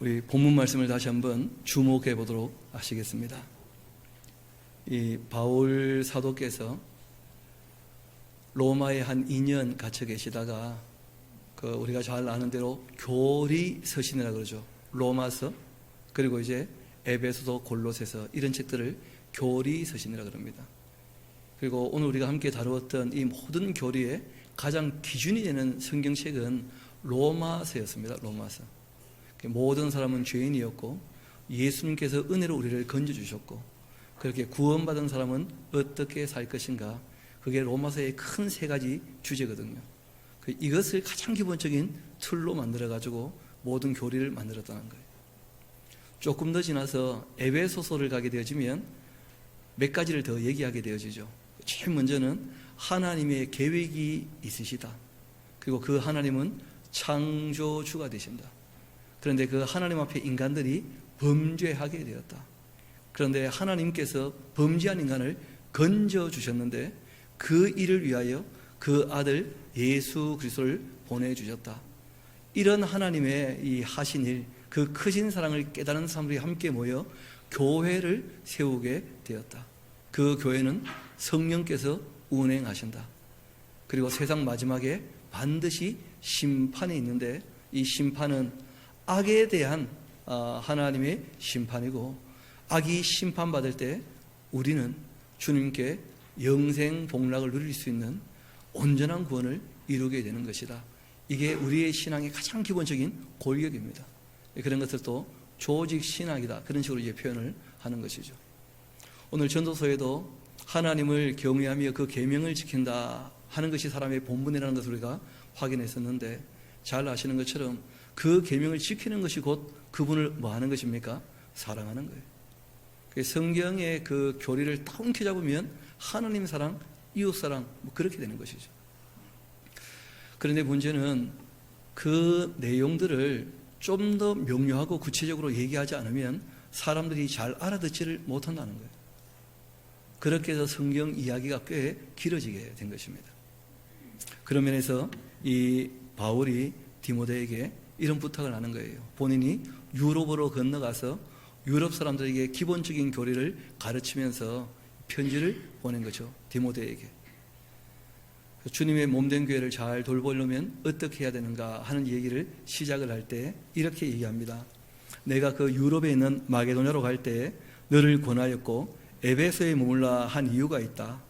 우리 본문 말씀을 다시 한번 주목해 보도록 하시겠습니다. 이 바울 사도께서 로마에 한 2년 갇혀 계시다가 우리가 잘 아는 대로 교리 서신이라 그러죠. 로마서, 그리고 이제 에베소서, 골로새서, 이런 책들을 교리 서신이라 그럽니다. 그리고 오늘 우리가 함께 다루었던 이 모든 교리의 가장 기준이 되는 성경책은 로마서였습니다. 로마서. 모든 사람은 죄인이었고 예수님께서 은혜로 우리를 건져주셨고, 그렇게 구원받은 사람은 어떻게 살 것인가, 그게 로마서의 큰 세 가지 주제거든요. 이것을 가장 기본적인 틀로 만들어가지고 모든 교리를 만들었다는 거예요. 조금 더 지나서 에베소서를 가게 되어지면 몇 가지를 더 얘기하게 되어지죠. 제일 먼저는 하나님의 계획이 있으시다. 그리고 그 하나님은 창조주가 되신다. 그런데 그 하나님 앞에 인간들이 범죄하게 되었다. 그런데 하나님께서 범죄한 인간을 건져주셨는데 그 일을 위하여 그 아들 예수 그리스도를 보내주셨다. 이런 하나님의 이 하신 일, 그 크신 사랑을 깨달은 사람들이 함께 모여 교회를 세우게 되었다. 그 교회는 성령께서 운행하신다. 그리고 세상 마지막에 반드시 심판이 있는데, 이 심판은 악에 대한 하나님의 심판이고, 악이 심판받을 때 우리는 주님께 영생 복락을 누릴 수 있는 온전한 구원을 이루게 되는 것이다. 이게 우리의 신앙의 가장 기본적인 골격입니다. 그런 것을 또 조직 신학이다, 그런 식으로 이제 표현을 하는 것이죠. 오늘 전도서에도 하나님을 경외하며 그 계명을 지킨다 하는 것이 사람의 본분이라는 것을 우리가 확인했었는데, 잘 아시는 것처럼 그 계명을 지키는 것이 곧 그분을 뭐 하는 것입니까? 사랑하는 거예요. 성경의 그 교리를 딱 움켜잡으면 하나님 사랑, 이웃 사랑, 뭐 그렇게 되는 것이죠. 그런데 문제는 그 내용들을 좀 더 명료하고 구체적으로 얘기하지 않으면 사람들이 잘 알아듣지를 못한다는 거예요. 그렇게 해서 성경 이야기가 꽤 길어지게 된 것입니다. 그런 면에서 이 바울이 디모데에게 이런 부탁을 하는 거예요. 본인이 유럽으로 건너가서 유럽 사람들에게 기본적인 교리를 가르치면서 편지를 보낸 거죠. 디모데에게. 주님의 몸된 교회를 잘 돌보려면 어떻게 해야 되는가 하는 얘기를 시작을 할 때 이렇게 얘기합니다. 내가 그 유럽에 있는 마게도냐로 갈 때 너를 권하였고 에베소에 머물라 한 이유가 있다.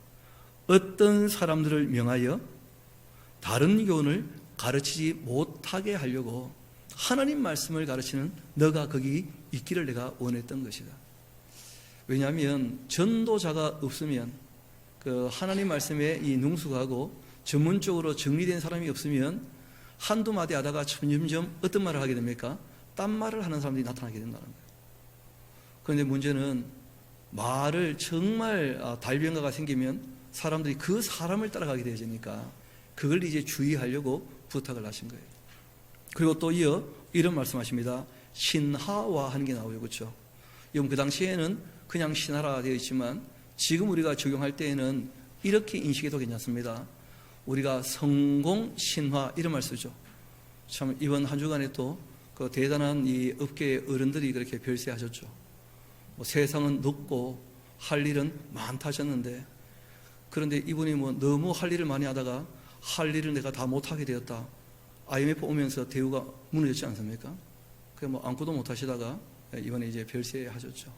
어떤 사람들을 명하여 다른 교훈을 가르치지 못하게 하려고 하나님 말씀을 가르치는 너가 거기 있기를 내가 원했던 것이다. 왜냐하면 전도자가 없으면, 그 하나님 말씀에 이 능숙하고 전문적으로 정리된 사람이 없으면 한두 마디 하다가 점점 어떤 말을 하게 됩니까? 딴 말을 하는 사람들이 나타나게 된다는 거예요. 그런데 문제는 말을 정말 달변가가 생기면 사람들이 그 사람을 따라가게 되어지니까 그걸 이제 주의하려고 부탁을 하신 거예요. 그리고 또 이어 이런 말씀하십니다. 신하화하는 게 나오죠. 그렇죠? 여러분, 그 당시에는 그냥 신하라 되어 있지만 지금 우리가 적용할 때에는 이렇게 인식해도 괜찮습니다. 우리가 성공 신화 이런 말 쓰죠. 참 이번 한 주간에 또 그 대단한 이 업계의 어른들이 그렇게 별세하셨죠. 뭐 세상은 높고 할 일은 많다 하셨는데, 그런데 이분이 뭐 너무 할 일을 많이 하다가 할 일을 내가 다 못하게 되었다. IMF 오면서 대우가 무너졌지 않습니까? 그 뭐 아무것도 못 하시다가 이번에 이제 별세하셨죠.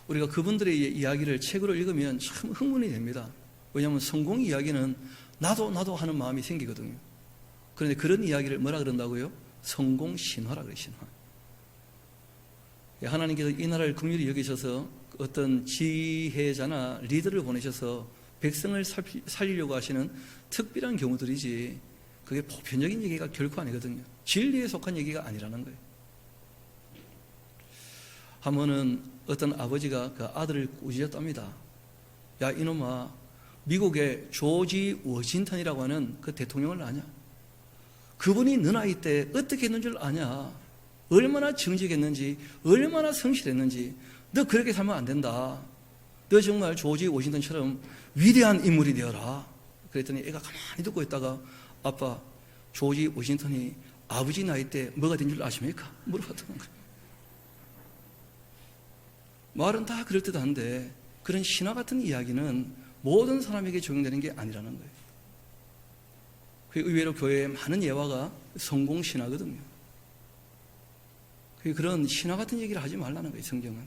우리가 그분들의 이야기를 책으로 읽으면 참 흥분이 됩니다. 왜냐하면 성공 이야기는 나도 하는 마음이 생기거든요. 그런데 그런 이야기를 뭐라 그런다고요? 성공 신화라 그래요. 신화. 하나님께서 이 나라를 긍휼히 여기셔서 어떤 지혜자나 리더를 보내셔서 백성을 살리려고 하시는 특별한 경우들이지, 그게 보편적인 얘기가 결코 아니거든요. 진리에 속한 얘기가 아니라는 거예요. 한 번은 어떤 아버지가 그 아들을 꾸짖었답니다. 야, 이놈아, 미국의 조지 워싱턴이라고 하는 그 대통령을 아냐? 그분이 너 나이 때 어떻게 했는 줄 아냐? 얼마나 정직했는지, 얼마나 성실했는지. 너 그렇게 살면 안 된다. 너 정말 조지 워싱턴처럼 위대한 인물이 되어라. 그랬더니 애가 가만히 듣고 있다가, 아빠, 조지 워싱턴이 아버지 나이 때 뭐가 된 줄 아십니까? 물어봤던 거예요. 말은 다 그럴듯한데 그런 신화 같은 이야기는 모든 사람에게 적용되는 게 아니라는 거예요. 의외로 교회에 많은 예화가 성공 신화거든요. 그런 신화 같은 얘기를 하지 말라는 거예요, 성경은.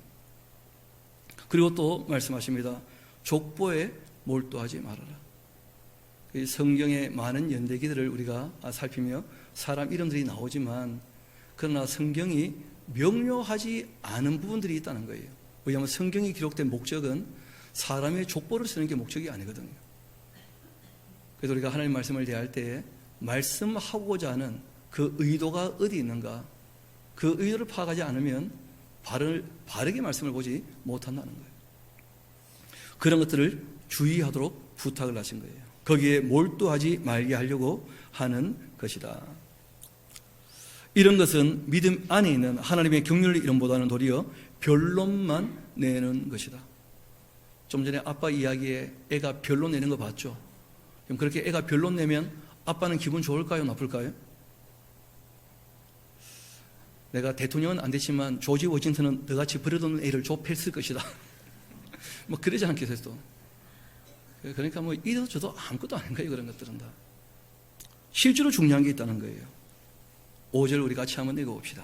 그리고 또 말씀하십니다. 족보에 몰두하지 말아라. 성경의 많은 연대기들을 우리가 살피며 사람 이름들이 나오지만 그러나 성경이 명료하지 않은 부분들이 있다는 거예요. 왜냐하면 성경이 기록된 목적은 사람의 족보를 쓰는 게 목적이 아니거든요. 그래서 우리가 하나님 말씀을 대할 때에 말씀하고자 하는 그 의도가 어디 있는가, 그 의도를 파악하지 않으면 바르게 말씀을 보지 못한다는 거예요. 그런 것들을 주의하도록 부탁을 하신 거예요. 거기에 몰두하지 말게 하려고 하는 것이다. 이런 것은 믿음 안에 있는 하나님의 긍휼의 이름보다는 도리어 변론만 내는 것이다. 좀 전에 아빠 이야기에 애가 변론 내는 거 봤죠? 그럼 그렇게 애가 변론 내면 아빠는 기분 좋을까요? 나쁠까요? 내가 대통령은 안 됐지만 조지 워싱턴은 너같이 버려둔 애를 좁혔을 것이다. 뭐 그러지 않겠어요 또. 그러니까 뭐 이래도 저도 아무것도 아닌 거예요. 그런 것들은 다 실제로 중요한 게 있다는 거예요. 5절 우리 같이 한번 읽어봅시다.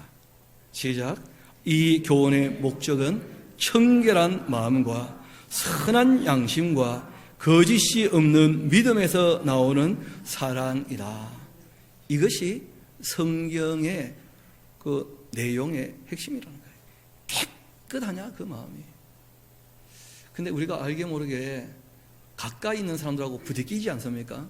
시작. 이 교훈의 목적은 청결한 마음과 선한 양심과 거짓이 없는 믿음에서 나오는 사랑이다. 이것이 성경의 그 내용의 핵심이라는 거예요. 깨끗하냐 그 마음이. 근데 우리가 알게 모르게 가까이 있는 사람들하고 부대끼지 않습니까?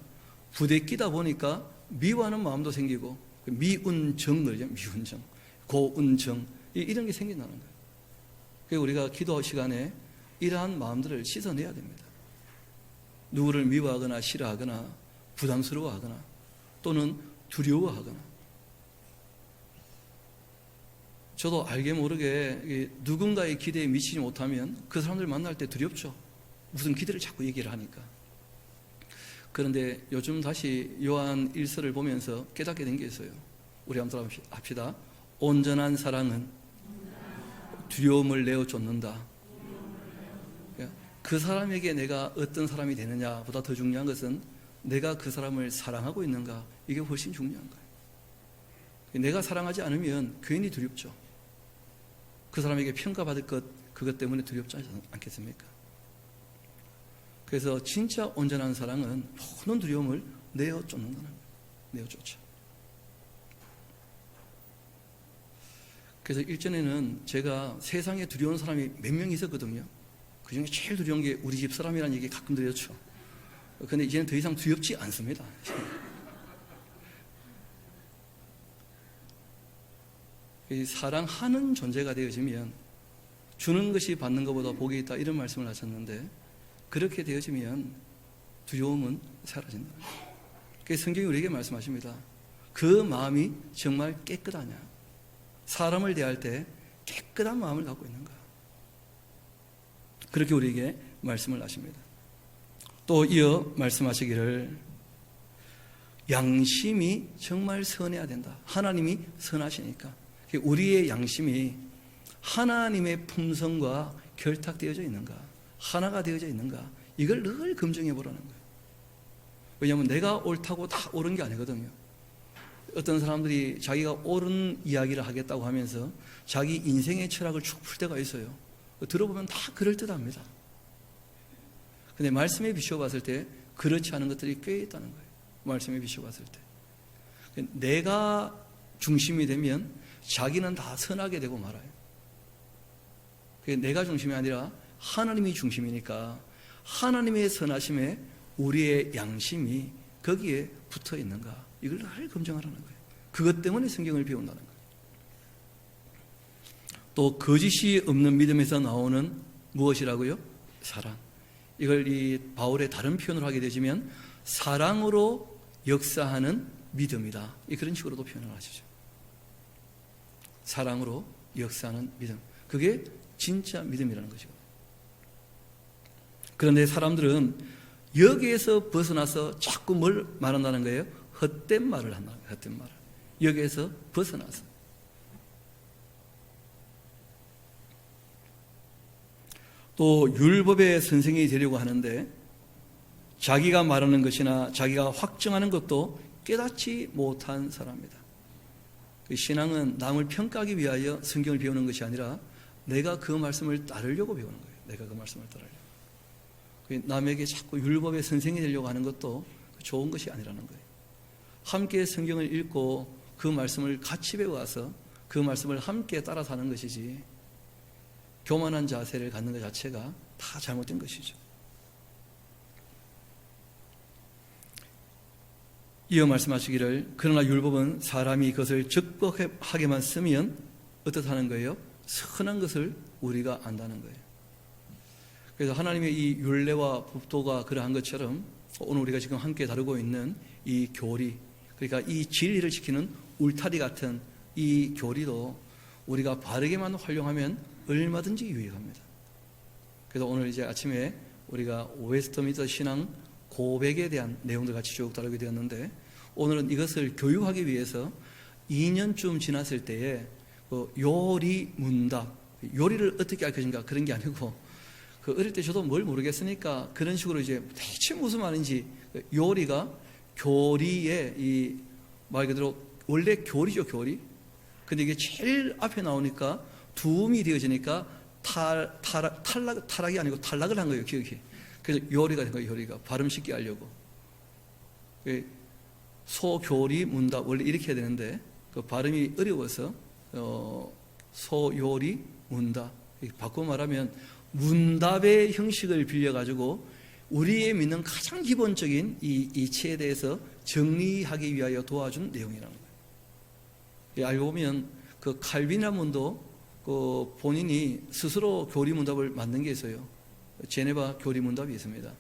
부대끼다 보니까 미워하는 마음도 생기고 미운정 그러죠. 미운정, 고운정 이런 게 생긴다는 거예요. 그래서 우리가 기도 시간에 이러한 마음들을 씻어내야 됩니다. 누구를 미워하거나 싫어하거나 부담스러워하거나 또는 두려워하거나. 저도 알게 모르게 누군가의 기대에 미치지 못하면 그 사람들 만날 때 두렵죠. 무슨 기대를 자꾸 얘기를 하니까. 그런데 요즘 다시 요한 1서를 보면서 깨닫게 된 게 있어요. 우리 한번 합시다. 온전한 사랑은 두려움을 내어 쫓는다. 그 사람에게 내가 어떤 사람이 되느냐보다 더 중요한 것은 내가 그 사람을 사랑하고 있는가. 이게 훨씬 중요한 거예요. 내가 사랑하지 않으면 괜히 두렵죠. 그 사람에게 평가받을 그것 때문에 두렵지 않겠습니까? 그래서 진짜 온전한 사랑은 모든 두려움을 내어 쫓는다는 거예요. 내어 쫓아. 그래서 일전에는 제가 세상에 두려운 사람이 몇 명 있었거든요. 그 중에 제일 두려운 게 우리 집 사람이라는 얘기 가끔 드렸죠. 그런데 이제는 더 이상 두렵지 않습니다. 사랑하는 존재가 되어지면 주는 것이 받는 것보다 복이 있다 이런 말씀을 하셨는데 그렇게 되어지면 두려움은 사라진다. 그래서 성경이 우리에게 말씀하십니다. 그 마음이 정말 깨끗하냐. 사람을 대할 때 깨끗한 마음을 갖고 있는가. 그렇게 우리에게 말씀을 하십니다. 또 이어 말씀하시기를 양심이 정말 선해야 된다. 하나님이 선하시니까 우리의 양심이 하나님의 품성과 결탁되어져 있는가, 하나가 되어져 있는가, 이걸 늘 검증해 보라는 거예요. 왜냐하면 내가 옳다고 다 옳은 게 아니거든요. 어떤 사람들이 자기가 옳은 이야기를 하겠다고 하면서 자기 인생의 철학을 쭉 풀 때가 있어요. 들어보면 다 그럴듯합니다. 근데 말씀에 비추어봤을 때 그렇지 않은 것들이 꽤 있다는 거예요. 말씀에 비추어봤을 때 내가 중심이 되면 자기는 다 선하게 되고 말아요. 내가 중심이 아니라 하나님이 중심이니까 하나님의 선하심에 우리의 양심이 거기에 붙어 있는가, 이걸 늘 검증하라는 거예요. 그것 때문에 성경을 배운다는 거예요. 또 거짓이 없는 믿음에서 나오는 무엇이라고요? 사랑. 이걸 이 바울의 다른 표현을 하게 되지면 사랑으로 역사하는 믿음이다. 그런 식으로도 표현을 하시죠. 사랑으로 역사하는 믿음. 그게 진짜 믿음이라는 것이고. 그런데 사람들은 여기에서 벗어나서 자꾸 뭘 말한다는 거예요? 헛된 말을 한다는 거예요. 헛된 말을. 여기에서 벗어나서 또 율법의 선생이 되려고 하는데 자기가 말하는 것이나 자기가 확정하는 것도 깨닫지 못한 사람이다. 그 신앙은 남을 평가하기 위하여 성경을 배우는 것이 아니라 내가 그 말씀을 따르려고 배우는 거예요. 내가 그 말씀을 따르려고. 남에게 자꾸 율법의 선생이 되려고 하는 것도 좋은 것이 아니라는 거예요. 함께 성경을 읽고 그 말씀을 같이 배워서 그 말씀을 함께 따라 사는 것이지 교만한 자세를 갖는 것 자체가 다 잘못된 것이죠. 이어 말씀하시기를 그러나 율법은 사람이 그것을 적법하게만 쓰면 어떻다는 거예요? 선한 것을 우리가 안다는 거예요. 그래서 하나님의 이 율례와 법도가 그러한 것처럼 오늘 우리가 지금 함께 다루고 있는 이 교리, 그러니까 이 진리를 지키는 울타리 같은 이 교리도 우리가 바르게만 활용하면 얼마든지 유익합니다. 그래서 오늘 이제 아침에 우리가 웨스트민스터 신앙 고백에 대한 내용들 같이 쭉 다루게 되었는데 오늘은 이것을 교육하기 위해서 2년쯤 지났을 때에 요리 문답, 요리를 어떻게 할 것인가 그런 게 아니고 그 어릴 때 저도 뭘 모르겠으니까 그런 식으로 이제 대체 무슨 말인지 요리가 교리의 이 말 그대로 원래 교리죠, 교리. 근데 이게 제일 앞에 나오니까 두음이 되어지니까 탈락이 아니고 탈락을 한 거예요, 기억이. 그래서 요리가 된 거예요, 요리가. 발음 쉽게 하려고. 소교리 문답, 원래 이렇게 해야 되는데, 그 발음이 어려워서, 소요리 문답. 바꿔 말하면, 문답의 형식을 빌려가지고, 우리의 믿는 가장 기본적인 이 이치에 대해서 정리하기 위하여 도와준 내용이라는 거예요. 알고 보면, 그 칼빈이라는 분도 그 본인이 스스로 교리 문답을 만든 게 있어요. 제네바 교리 문답이 있습니다.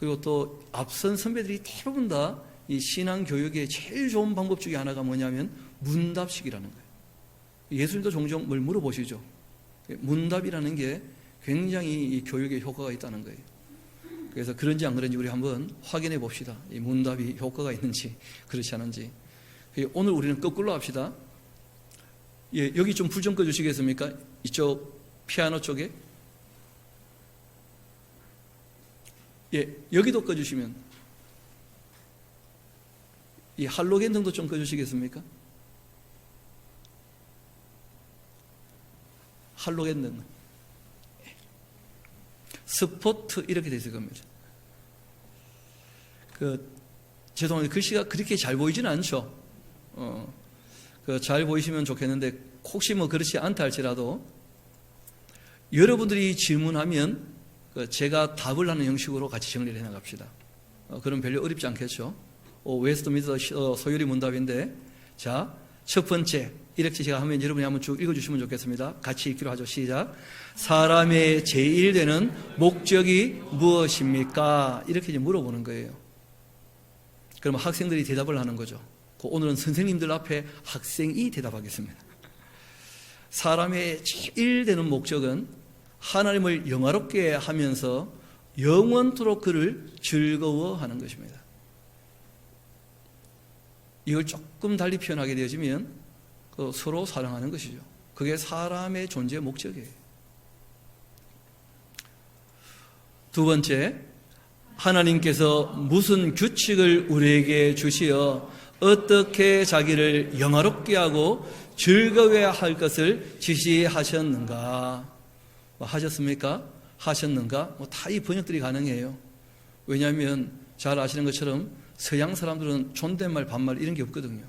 그리고 또 앞선 선배들이 대부분 다 이 신앙 교육의 제일 좋은 방법 중에 하나가 뭐냐면 문답식이라는 거예요. 예수님도 종종 뭘 물어보시죠. 문답이라는 게 굉장히 이 교육에 효과가 있다는 거예요. 그래서 그런지 안 그런지 우리 한번 확인해 봅시다. 이 문답이 효과가 있는지 그렇지 않은지. 오늘 우리는 거꾸로 합시다. 예, 여기 좀 불 좀 꺼주시겠습니까? 이쪽 피아노 쪽에. 예, 여기도 꺼주시면. 이 할로겐 등도 좀 꺼주시겠습니까? 할로겐 등. 스포트 이렇게 되어 있을 겁니다. 죄송합니다. 글씨가 그렇게 잘 보이지는 않죠. 잘 보이시면 좋겠는데 혹시 뭐 그렇지 않다 할지라도 여러분들이 질문하면 제가 답을 하는 형식으로 같이 정리를 해나갑시다. 그럼 별로 어렵지 않겠죠. 웨스트민스터 소요리 문답인데 자, 첫 번째 이렇게 제가 하면 여러분이 한번 쭉 읽어주시면 좋겠습니다. 같이 읽기로 하죠. 시작. 사람의 제일 되는 목적이 무엇입니까? 이렇게 이제 물어보는 거예요. 그러면 학생들이 대답을 하는 거죠. 오늘은 선생님들 앞에 학생이 대답하겠습니다. 사람의 제일 되는 목적은 하나님을 영화롭게 하면서 영원토록 그를 즐거워하는 것입니다. 이걸 조금 달리 표현하게 되어지면 서로 사랑하는 것이죠. 그게 사람의 존재의 목적이에요. 두 번째, 하나님께서 무슨 규칙을 우리에게 주시어 어떻게 자기를 영화롭게 하고 즐거워야 할 것을 지시하셨는가? 하셨습니까? 하셨는가? 다 이 번역들이 가능해요. 왜냐하면 잘 아시는 것처럼 서양 사람들은 존댓말, 반말 이런 게 없거든요.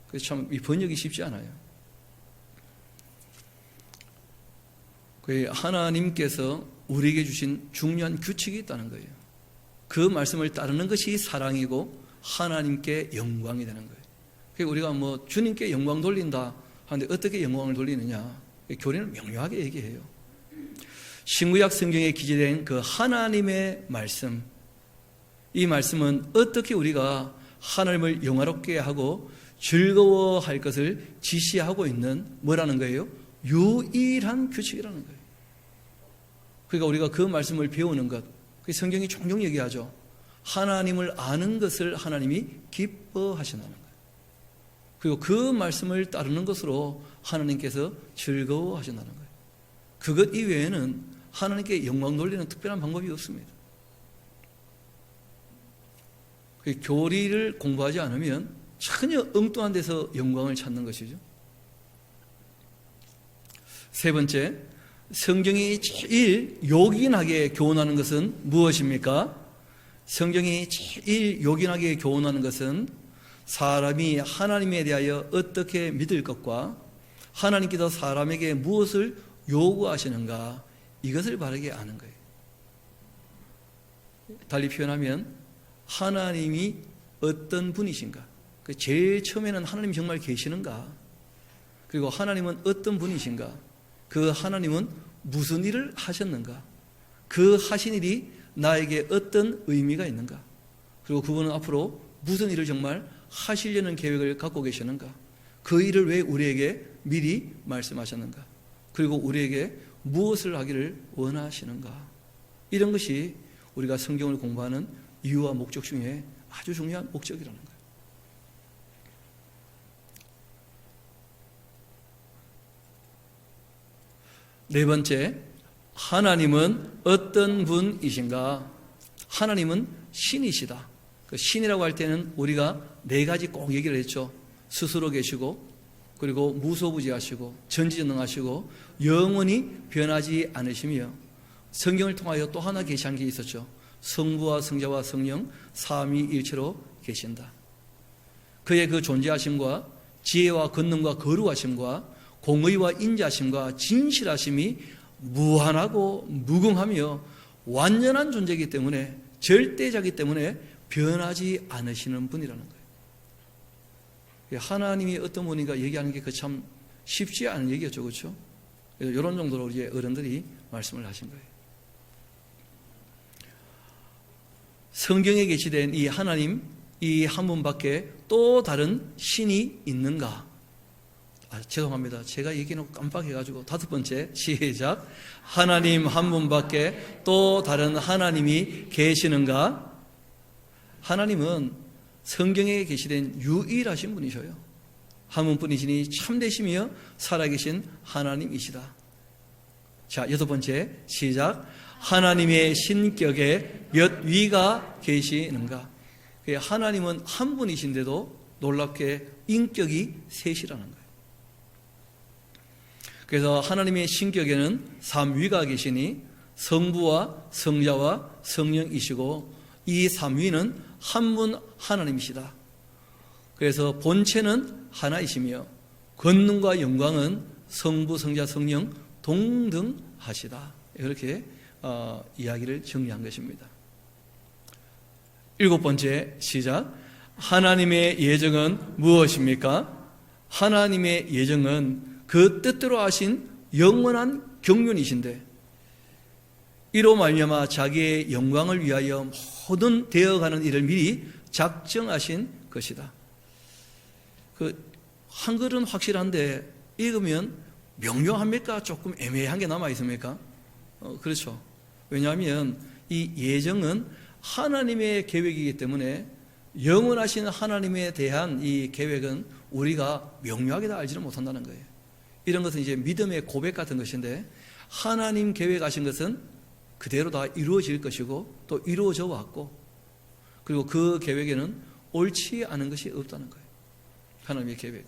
그래서 참 이 번역이 쉽지 않아요. 하나님께서 우리에게 주신 중요한 규칙이 있다는 거예요. 그 말씀을 따르는 것이 사랑이고 하나님께 영광이 되는 거예요. 그러니까 우리가 뭐 주님께 영광 돌린다 하는데 어떻게 영광을 돌리느냐? 교리는 명료하게 얘기해요. 신구약 성경에 기재된 그 하나님의 말씀, 이 말씀은 어떻게 우리가 하나님을 영화롭게 하고 즐거워할 것을 지시하고 있는 뭐라는 거예요? 유일한 규칙이라는 거예요. 그러니까 우리가 그 말씀을 배우는 것, 그 성경이 종종 얘기하죠. 하나님을 아는 것을 하나님이 기뻐하신다는 거예요. 그리고 그 말씀을 따르는 것으로 하나님께서 즐거워하신다는 거예요. 그것 이외에는 하나님께 영광 돌리는 특별한 방법이 없습니다. 교리를 공부하지 않으면 전혀 엉뚱한 데서 영광을 찾는 것이죠. 세 번째, 성경이 제일 요긴하게 교훈하는 것은 무엇입니까? 성경이 제일 요긴하게 교훈하는 것은 사람이 하나님에 대하여 어떻게 믿을 것과 하나님께서 사람에게 무엇을 요구하시는가, 이것을 바르게 아는 거예요. 달리 표현하면 하나님이 어떤 분이신가, 제일 처음에는 하나님이 정말 계시는가, 그리고 하나님은 어떤 분이신가, 그 하나님은 무슨 일을 하셨는가, 그 하신 일이 나에게 어떤 의미가 있는가, 그리고 그분은 앞으로 무슨 일을 정말 하시려는 계획을 갖고 계시는가, 그 일을 왜 우리에게 미리 말씀하셨는가, 그리고 우리에게 무엇을 하기를 원하시는가, 이런 것이 우리가 성경을 공부하는 이유와 목적 중에 아주 중요한 목적이라는 거예요. 네 번째, 하나님은 어떤 분이신가? 하나님은 신이시다. 그 신이라고 할 때는 우리가 네 가지 꼭 얘기를 했죠. 스스로 계시고, 그리고 무소부지하시고, 전지전능하시고, 영원히 변하지 않으시며, 성경을 통하여 또 하나 계시한 게 있었죠. 성부와 성자와 성령 삼위일체로 계신다. 그의 그 존재하심과 지혜와 권능과 거룩하심과 공의와 인자심과 진실하심이 무한하고 무궁하며 완전한 존재이기 때문에, 절대자이기 때문에 변하지 않으시는 분이라는 거예요. 하나님이 어떤 분인가 얘기하는 게 그 참 쉽지 않은 얘기였죠, 그렇죠? 이런 정도로 우리 어른들이 말씀을 하신 거예요. 성경에 게시된 이 하나님, 이 한 분밖에 또 다른 신이 있는가? 죄송합니다. 제가 얘기해놓고 깜빡해가지고 다섯 번째, 시작. 하나님 한 분밖에 또 다른 하나님이 계시는가? 하나님은 성경에 게시된 유일하신 분이셔요. 한 분뿐이시니 참되시며 살아계신 하나님이시다. 자, 여섯 번째, 시작. 하나님의 신격에 몇 위가 계시는가? 하나님은 한 분이신데도 놀랍게 인격이 셋이라는 거예요. 그래서 하나님의 신격에는 삼위가 계시니 성부와 성자와 성령이시고, 이 삼위는 한 분 하나님이시다. 그래서 본체는 하나이시며 권능과 영광은 성부, 성자, 성령 동등하시다. 이렇게 이야기를 정리한 것입니다. 일곱 번째, 시작. 하나님의 예정은 무엇입니까? 하나님의 예정은 그 뜻대로 하신 영원한 경륜이신데, 이로 말미암아 자기의 영광을 위하여 모든 되어가는 일을 미리 작정하신 것이다. 한글은 확실한데 읽으면 명료합니까? 조금 애매한 게 남아 있습니까? 그렇죠. 왜냐하면 이 예정은 하나님의 계획이기 때문에 영원하신 하나님에 대한 이 계획은 우리가 명료하게 다 알지는 못한다는 거예요. 이런 것은 이제 믿음의 고백 같은 것인데, 하나님 계획하신 것은 그대로 다 이루어질 것이고 또 이루어져 왔고, 그리고 그 계획에는 옳지 않은 것이 없다는 거예요. 하나님의 계획은.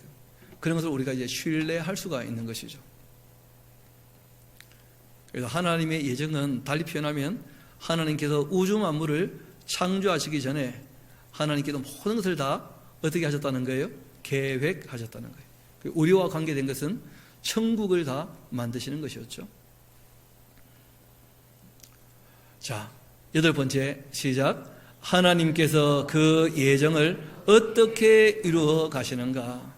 그런 것을 우리가 이제 신뢰할 수가 있는 것이죠. 그래서 하나님의 예정은 달리 표현하면 하나님께서 우주 만물을 창조하시기 전에 하나님께서 모든 것을 다 어떻게 하셨다는 거예요? 계획하셨다는 거예요. 우리와 관계된 것은 천국을 다 만드시는 것이었죠. 자, 여덟 번째, 시작. 하나님께서 그 예정을 어떻게 이루어 가시는가?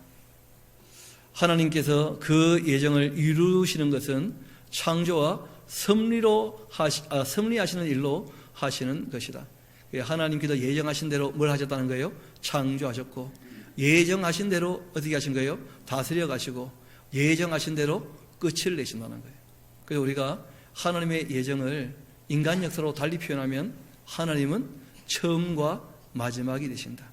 하나님께서 그 예정을 이루시는 것은 창조와 섭리하시는 일로 하시는 것이다. 하나님께서 예정하신 대로 뭘 하셨다는 거예요? 창조하셨고, 예정하신 대로 어떻게 하신 거예요? 다스려 가시고, 예정하신 대로 끝을 내신다는 거예요. 그래서 우리가 하나님의 예정을 인간 역사로 달리 표현하면 하나님은 처음과 마지막이 되신다.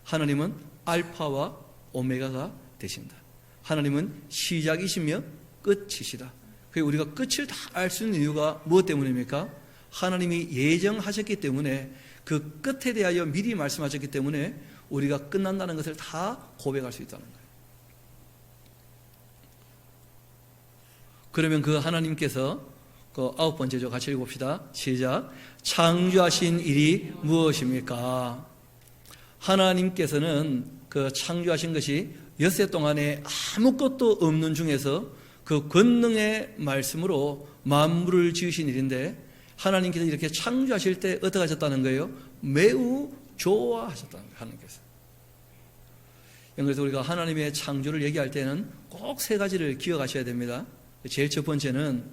하나님은 알파와 오메가가 되신다. 하나님은 시작이시며 끝이시다. 그래서 우리가 끝을 다 알 수 있는 이유가 무엇 때문입니까? 하나님이 예정하셨기 때문에, 그 끝에 대하여 미리 말씀하셨기 때문에 우리가 끝난다는 것을 다 고백할 수 있다는 거예요. 그러면 그 하나님께서 그 9번째죠. 같이 읽어봅시다. 시작. 창조하신 일이 무엇입니까? 하나님께서는 그 창조하신 것이 엿새 동안에 아무것도 없는 중에서 그 권능의 말씀으로 만물을 지으신 일인데, 하나님께서 이렇게 창조하실 때 어떻게 하셨다는 거예요? 매우 좋아하셨다는 거예요. 하나님께서. 그래서 우리가 하나님의 창조를 얘기할 때는 꼭 세 가지를 기억하셔야 됩니다. 제일 첫 번째는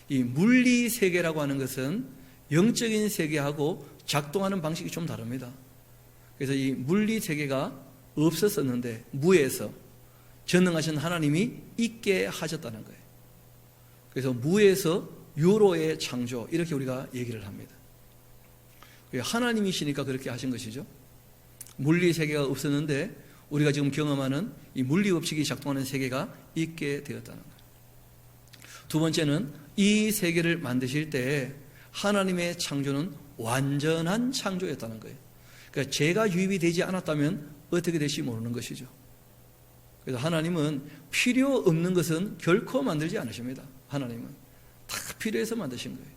이 물리 세계라고 하는 것은 영적인 세계하고 작동하는 방식이 좀 다릅니다. 그래서 이 물리 세계가 없었었는데 무에서 전능하신 하나님이 있게 하셨다는 거예요. 그래서 무에서 유로의 창조, 이렇게 우리가 얘기를 합니다. 하나님이시니까 그렇게 하신 것이죠. 물리 세계가 없었는데 우리가 지금 경험하는 이 물리 법칙이 작동하는 세계가 있게 되었다는 거예요. 두 번째는 이 세계를 만드실 때 하나님의 창조는 완전한 창조였다는 거예요. 그러니까 죄가 유입이 되지 않았다면 어떻게 될지 모르는 것이죠. 그래서 하나님은 필요 없는 것은 결코 만들지 않으십니다. 하나님은 다 필요해서 만드신 거예요.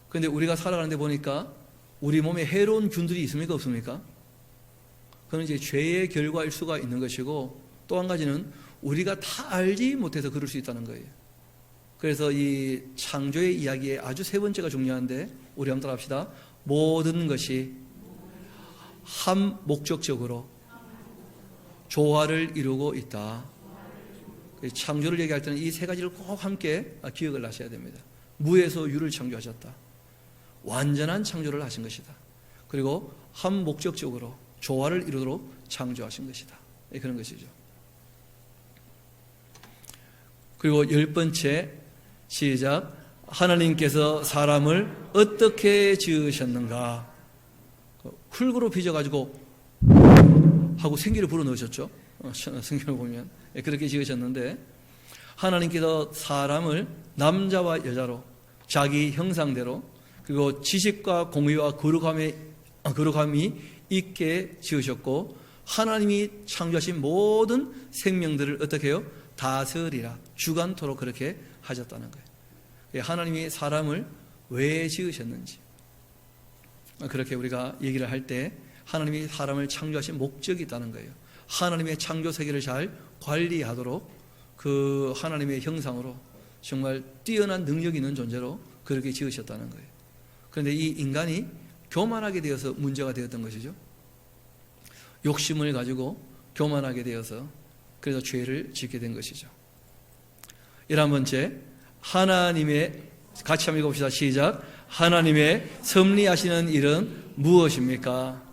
그런데 우리가 살아가는데 보니까 우리 몸에 해로운 균들이 있습니까? 없습니까? 그건 이제 죄의 결과일 수가 있는 것이고, 또 한 가지는 우리가 다 알지 못해서 그럴 수 있다는 거예요. 그래서 이 창조의 이야기의 아주 세 번째가 중요한데, 우리 한번 따라합시다. 모든 것이 한 목적적으로 조화를 이루고 있다. 창조를 얘기할 때는 이 세 가지를 꼭 함께 기억을 하셔야 됩니다. 무에서 유를 창조하셨다. 완전한 창조를 하신 것이다. 그리고 한 목적적으로 조화를 이루도록 창조하신 것이다. 그런 것이죠. 그리고 열 번째, 시작. 하나님께서 사람을 어떻게 지으셨는가? 흙으로 빚어가지고 하고 생기를 불어넣으셨죠. 성경을 보면 그렇게 지으셨는데, 하나님께서 사람을 남자와 여자로 자기 형상대로, 그리고 지식과 공의와 거룩함이 있게 지으셨고, 하나님이 창조하신 모든 생명들을 어떻게 해요? 다스리라, 주관토록 그렇게 하셨다는 거예요. 하나님이 사람을 왜 지으셨는지, 그렇게 우리가 얘기를 할 때 하나님이 사람을 창조하신 목적이 있다는 거예요. 하나님의 창조 세계를 잘 관리하도록 그 하나님의 형상으로 정말 뛰어난 능력이 있는 존재로 그렇게 지으셨다는 거예요. 그런데 이 인간이 교만하게 되어서 문제가 되었던 것이죠. 욕심을 가지고 교만하게 되어서 그래서 죄를 짓게 된 것이죠. 11번째, 하나님의, 같이 한번 읽어봅시다. 시작. 하나님의 섭리하시는 일은 무엇입니까?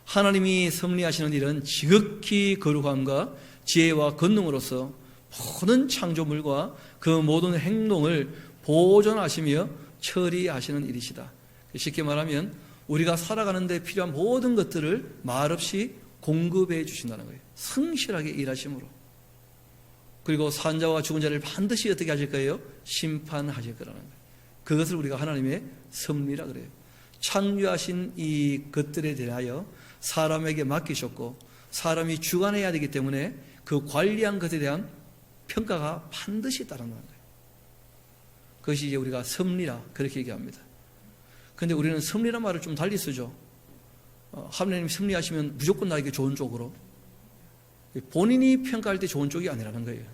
하나님이 섭리하시는 일은 지극히 거룩함과 지혜와 권능으로서 모든 창조물과 그 모든 행동을 보존하시며 처리하시는 일이시다. 쉽게 말하면 우리가 살아가는 데 필요한 모든 것들을 말없이 공급해 주신다는 거예요. 성실하게 일하심으로. 그리고 산자와 죽은 자를 반드시 어떻게 하실 거예요? 심판하실 거라는 거예요. 그것을 우리가 하나님의 섭리라 그래요. 창조하신 이 것들에 대하여 사람에게 맡기셨고, 사람이 주관해야 되기 때문에 그 관리한 것에 대한 평가가 반드시 따른다는 거예요. 그것이 이제 우리가 섭리라 그렇게 얘기합니다. 그런데 우리는 섭리란 말을 좀 달리 쓰죠. 하나님 섭리하시면 무조건 나에게 좋은 쪽으로, 본인이 평가할 때 좋은 쪽이 아니라는 거예요.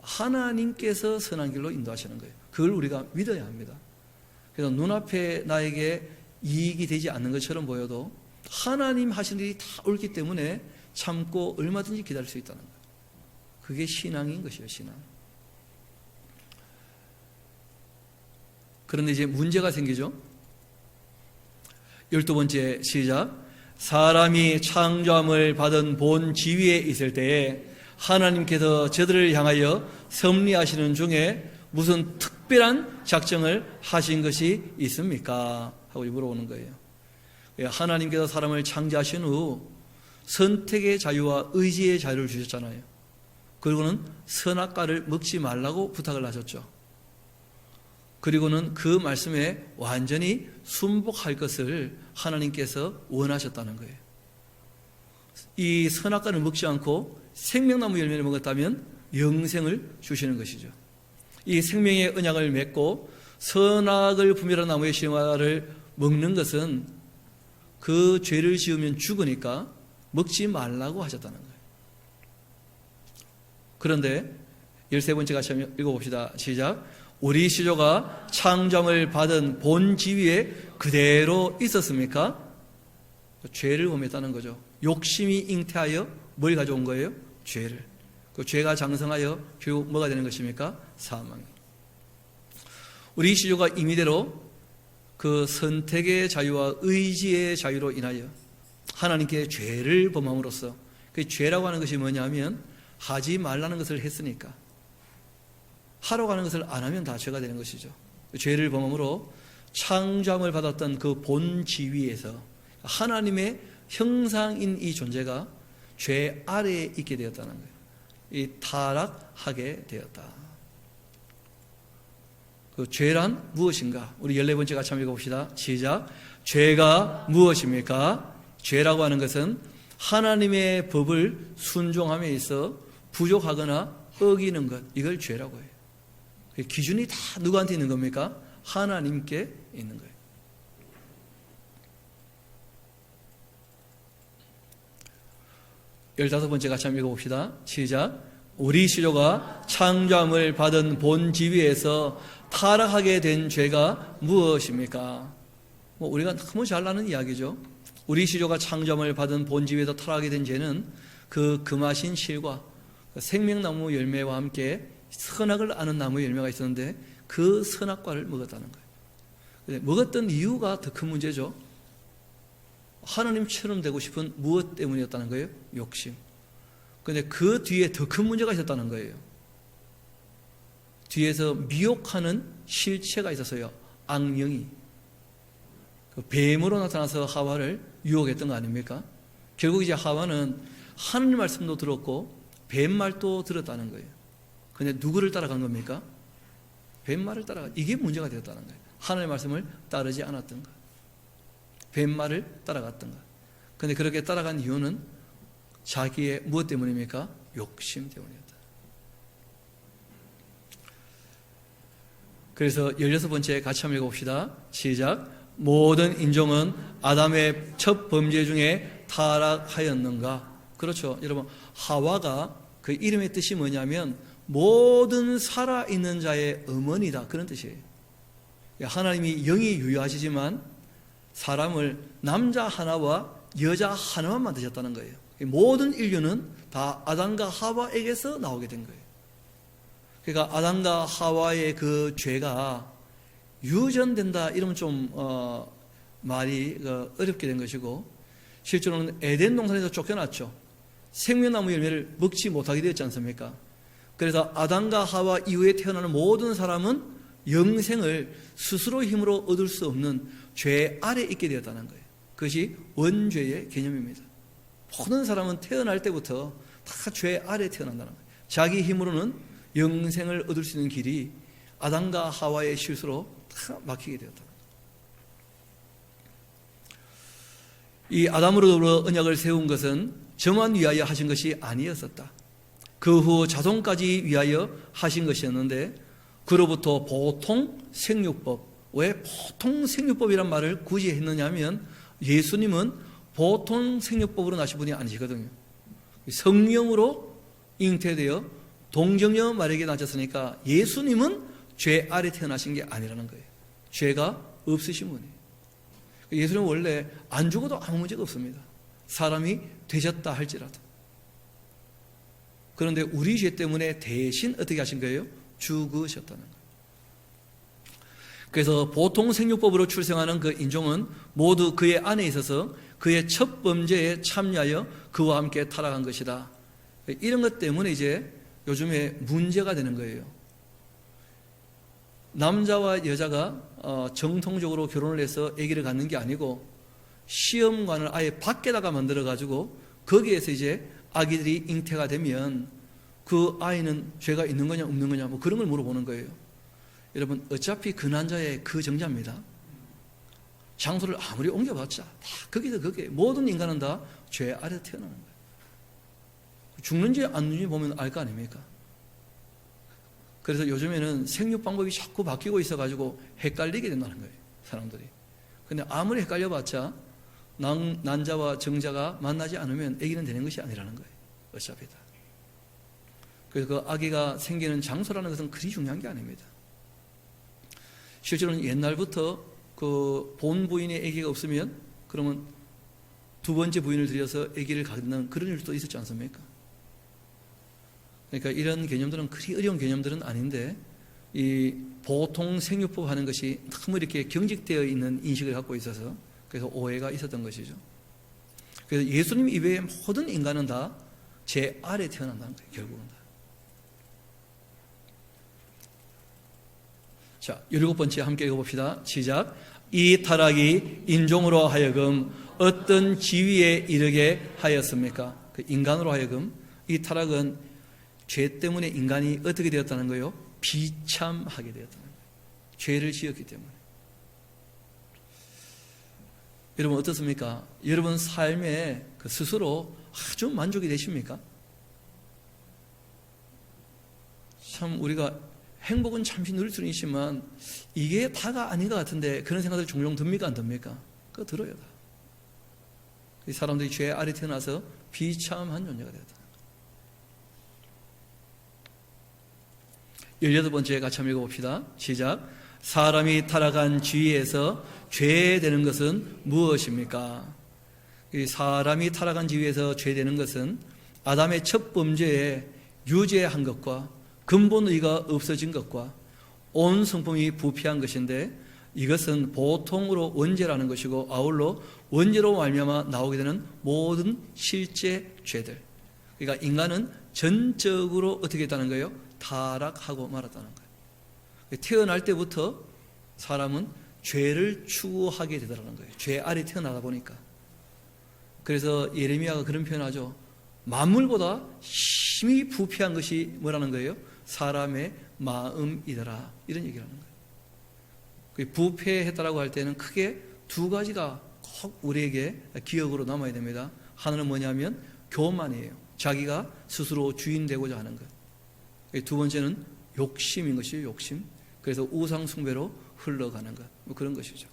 하나님께서 선한 길로 인도하시는 거예요. 그걸 우리가 믿어야 합니다. 그래서 눈앞에 나에게 이익이 되지 않는 것처럼 보여도 하나님 하신 일이 다 옳기 때문에 참고 얼마든지 기다릴 수 있다는 거예요. 그게 신앙인 것이에요. 신앙. 그런데 이제 문제가 생기죠. 12번째, 시작. 사람이 창조함을 받은 본 지위에 있을 때에 하나님께서 저들을 향하여 섭리하시는 중에 무슨 특별한 작정을 하신 것이 있습니까? 하고 물어보는 거예요. 하나님께서 사람을 창조하신 후 선택의 자유와 의지의 자유를 주셨잖아요. 그리고는 선악과를 먹지 말라고 부탁을 하셨죠. 그리고는 그 말씀에 완전히 순복할 것을 하나님께서 원하셨다는 거예요. 이 선악과를 먹지 않고 생명나무 열매를 먹었다면 영생을 주시는 것이죠. 이 생명의 언약을 맺고 선악을 분별한 나무의 씨와를 먹는 것은 그 죄를 지으면 죽으니까 먹지 말라고 하셨다는 거예요. 그런데 13번째 같이 한번 읽어봅시다. 시작. 우리 시조가 창조함을 받은 본 지위에 그대로 있었습니까? 죄를 범했다는 거죠. 욕심이 잉태하여 뭘 가져온 거예요? 죄를. 그 죄가 장성하여 결국 뭐가 되는 것입니까? 사망. 우리 시조가 임의대로 그 선택의 자유와 의지의 자유로 인하여 하나님께 죄를 범함으로써, 그 죄라고 하는 것이 뭐냐면 하지 말라는 것을 했으니까 하러 가는 것을 안 하면 다 죄가 되는 것이죠. 죄를 범함으로 창조함을 받았던 그 본 지위에서 하나님의 형상인 이 존재가 죄 아래에 있게 되었다는 거예요. 이 타락하게 되었다. 그 죄란 무엇인가? 우리 14번째 같이 한번 읽어봅시다. 시작. 죄가 무엇입니까? 죄라고 하는 것은 하나님의 법을 순종함에 있어 부족하거나 어기는 것, 이걸 죄라고 해요. 기준이 다 누구한테 있는 겁니까? 하나님께 있는 거예요. 열다섯 번째 같이 한번 읽어봅시다. 시작. 우리 시조가 창조함을 받은 본 지위에서 타락하게 된 죄가 무엇입니까? 우리가 너무 잘 아는 이야기죠. 우리 시조가 창조함을 받은 본 지위에서 타락하게 된 죄는 그 금하신 실과 생명나무 열매와 함께 선악을 아는 나무 열매가 있었는데 그 선악과를 먹었다는 거예요. 먹었던 이유가 더 큰 문제죠. 하나님처럼 되고 싶은 무엇 때문이었다는 거예요? 욕심. 그런데 그 뒤에 더 큰 문제가 있었다는 거예요. 뒤에서 미혹하는 실체가 있었어요. 악령이. 뱀으로 나타나서 하와를 유혹했던 거 아닙니까? 결국 이제 하와는 하나님 말씀도 들었고 뱀 말도 들었다는 거예요. 근데 누구를 따라간 겁니까? 뱀 말을 따라가. 이게 문제가 되었다는 거예요. 하나님의 말씀을 따르지 않았던 것. 뱀 말을 따라갔던 것. 근데 그렇게 따라간 이유는 자기의 무엇 때문입니까? 욕심 때문이었다. 그래서 16번째 같이 한번 읽어봅시다. 시작. 모든 인종은 아담의 첫 범죄 중에 타락하였는가? 그렇죠. 여러분, 하와가 그 이름의 뜻이 뭐냐면 모든 살아있는 자의 어머니다, 그런 뜻이에요. 하나님이 영이 유효하시지만 사람을 남자 하나와 여자 하나만 만드셨다는 거예요. 모든 인류는 다 아담과 하와에게서 나오게 된 거예요. 그러니까 아담과 하와의 그 죄가 유전된다 이러면 좀 말이 어렵게 된 것이고, 실제로는 에덴 동산에서 쫓겨났죠. 생명나무 열매를 먹지 못하게 되었지 않습니까? 그래서 아담과 하와 이후에 태어나는 모든 사람은 영생을 스스로 힘으로 얻을 수 없는 죄 아래 있게 되었다는 거예요. 그것이 원죄의 개념입니다. 모든 사람은 태어날 때부터 다 죄 아래 태어난다는 거예요. 자기 힘으로는 영생을 얻을 수 있는 길이 아담과 하와의 실수로 다 막히게 되었다. 이 아담으로 더불어 언약을 세운 것은 저만 위하여 하신 것이 아니었었다. 그 후 자손까지 위하여 하신 것이었는데, 그로부터 보통 생육법, 왜 보통 생육법이란 말을 굳이 했느냐 하면 예수님은 보통 생육법으로 나신 분이 아니시거든요. 성령으로 잉태되어 동정녀 마리아에게 낳으셨으니까 예수님은 죄 아래 태어나신 게 아니라는 거예요. 죄가 없으신 분이에요. 예수님은 원래 안 죽어도 아무 문제가 없습니다. 사람이 되셨다 할지라도. 그런데 우리 죄 때문에 대신 어떻게 하신 거예요? 죽으셨다는 거예요. 그래서 보통 생육법으로 출생하는 그 인종은 모두 그의 안에 있어서 그의 첫 범죄에 참여하여 그와 함께 타락한 것이다. 이런 것 때문에 이제 요즘에 문제가 되는 거예요. 남자와 여자가 정통적으로 결혼을 해서 아기를 갖는 게 아니고 시험관을 아예 밖에다가 만들어 가지고 거기에서 이제 아기들이 잉태가 되면 그 아이는 죄가 있는 거냐 없는 거냐 뭐 그런 걸 물어보는 거예요. 여러분 어차피 그 난자의 그 정자입니다. 장소를 아무리 옮겨봤자 다 거기서 거기에 모든 인간은 다 죄 아래 태어나는 거예요. 죽는지 안 죽는지 보면 알 거 아닙니까? 그래서 요즘에는 생육 방법이 자꾸 바뀌고 있어가지고 헷갈리게 된다는 거예요, 사람들이. 근데 아무리 헷갈려봤자 난자와 정자가 만나지 않으면 아기는 되는 것이 아니라는 거예요, 어차피 다. 그래서 그 아기가 생기는 장소라는 것은 그리 중요한 게 아닙니다. 실제로는 옛날부터 그 본 부인의 아기가 없으면 그러면 두 번째 부인을 들여서 아기를 갖는 그런 일도 있었지 않습니까? 그러니까 이런 개념들은 그리 어려운 개념들은 아닌데 이 보통 생육법 하는 것이 너무 이렇게 경직되어 있는 인식을 갖고 있어서 그래서 오해가 있었던 것이죠. 그래서 예수님 이외의 모든 인간은 다 제 아래 태어난다는 거예요, 결국은 다. 자, 17번째 함께 읽어봅시다. 시작. 이 타락이 인종으로 하여금 어떤 지위에 이르게 하였습니까? 그 인간으로 하여금 이 타락은 죄 때문에 인간이 어떻게 되었다는 거예요? 비참하게 되었다는 거예요. 죄를 지었기 때문에. 여러분 어떻습니까? 여러분 삶에 그 스스로 아주 만족이 되십니까? 참 우리가 행복은 잠시 누릴 수는 있지만 이게 다가 아닌 것 같은데 그런 생각들 종종 듭니까 안 듭니까? 그거 들어요. 다. 이 사람들이 죄 아래 태어나서 비참한 존재가 되었다. 18번째 같이 한번 읽어봅시다. 시작. 사람이 타락한 지위에서 죄되는 것은 무엇입니까? 이 사람이 타락한 지위에서 죄되는 것은 아담의 첫 범죄에 유죄한 것과 근본 의가 없어진 것과 온 성품이 부패한 것인데 이것은 보통으로 원죄라는 것이고 아울러 원죄로 말미암아 나오게 되는 모든 실제 죄들. 그러니까 인간은 전적으로 어떻게 했다는 거예요? 타락하고 말았다는 거예요. 태어날 때부터 사람은 죄를 추구하게 되더라는 거예요. 죄 아래 태어나다 보니까. 그래서 예레미야가 그런 표현하죠. 만물보다 힘이 부패한 것이 뭐라는 거예요? 사람의 마음이더라. 이런 얘기를 하는 거예요. 부패했다라고 할 때는 크게 두 가지가 꼭 우리에게 기억으로 남아야 됩니다. 하나는 뭐냐면 교만이에요. 자기가 스스로 주인 되고자 하는 것. 두 번째는 욕심인 것이에요. 욕심. 그래서 우상 숭배로 흘러가는 것. 뭐 그런 것이죠.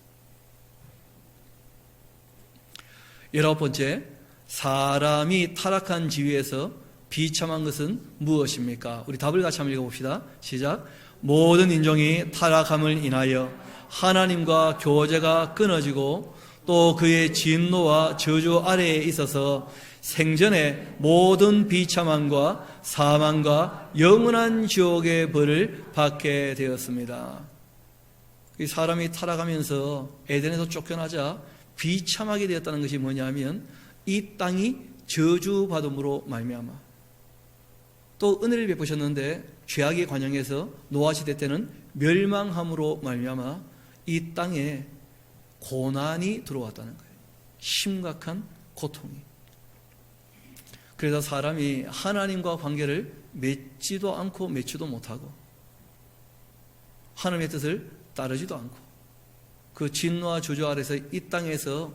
19번째, 사람이 타락한 지위에서 비참한 것은 무엇입니까? 우리 답을 같이 한번 읽어봅시다. 시작. 모든 인종이 타락함을 인하여 하나님과 교제가 끊어지고 또 그의 진노와 저주 아래에 있어서 생전에 모든 비참함과 사망과 영원한 지옥의 벌을 받게 되었습니다. 이 사람이 타락하면서 에덴에서 쫓겨나자 비참하게 되었다는 것이 뭐냐면 이 땅이 저주받음으로 말미암아 또 은혜를 베푸셨는데 죄악의 관영에서 노아 시대 때는 멸망함으로 말미암아 이 땅에 고난이 들어왔다는 거예요. 심각한 고통이. 그래서 사람이 하나님과 관계를 맺지도 않고 맺지도 못하고 하나님의 뜻을 따르지도 않고 그 진노와 저주 아래서 이 땅에서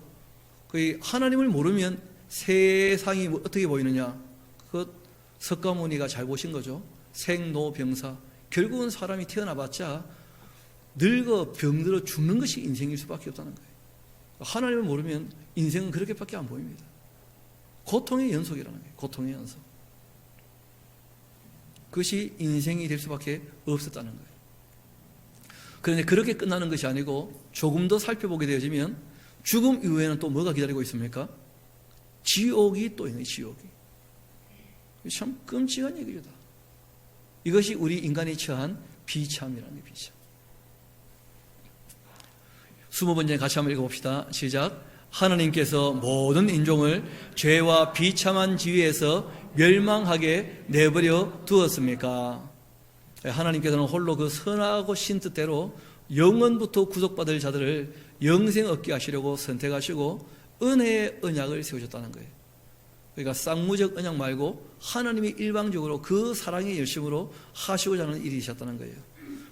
거의 하나님을 모르면 세상이 어떻게 보이느냐. 그 석가모니가 잘 보신 거죠. 생로병사. 결국은 사람이 태어나봤자 늙어 병들어 죽는 것이 인생일 수밖에 없다는 거예요. 하나님을 모르면 인생은 그렇게밖에 안 보입니다. 고통의 연속이라는 거예요. 고통의 연속. 그것이 인생이 될 수밖에 없었다는 거예요. 그런데 그렇게 끝나는 것이 아니고 조금 더 살펴보게 되어지면 죽음 이후에는 또 뭐가 기다리고 있습니까? 지옥이 또 있는 지옥이. 참 끔찍한 얘기죠. 이것이 우리 인간이 처한 비참이라는 게 비참. 20번째 같이 한번 읽어봅시다. 시작. 하나님께서 모든 인종을 죄와 비참한 지위에서 멸망하게 내버려 두었습니까? 하나님께서는 홀로 그 선하고 신 뜻대로 영원부터 구속받을 자들을 영생 얻게 하시려고 선택하시고 은혜의 언약을 세우셨다는 거예요. 그러니까 쌍무적 언약 말고 하나님이 일방적으로 그 사랑의 열심으로 하시고자 하는 일이셨다는 거예요.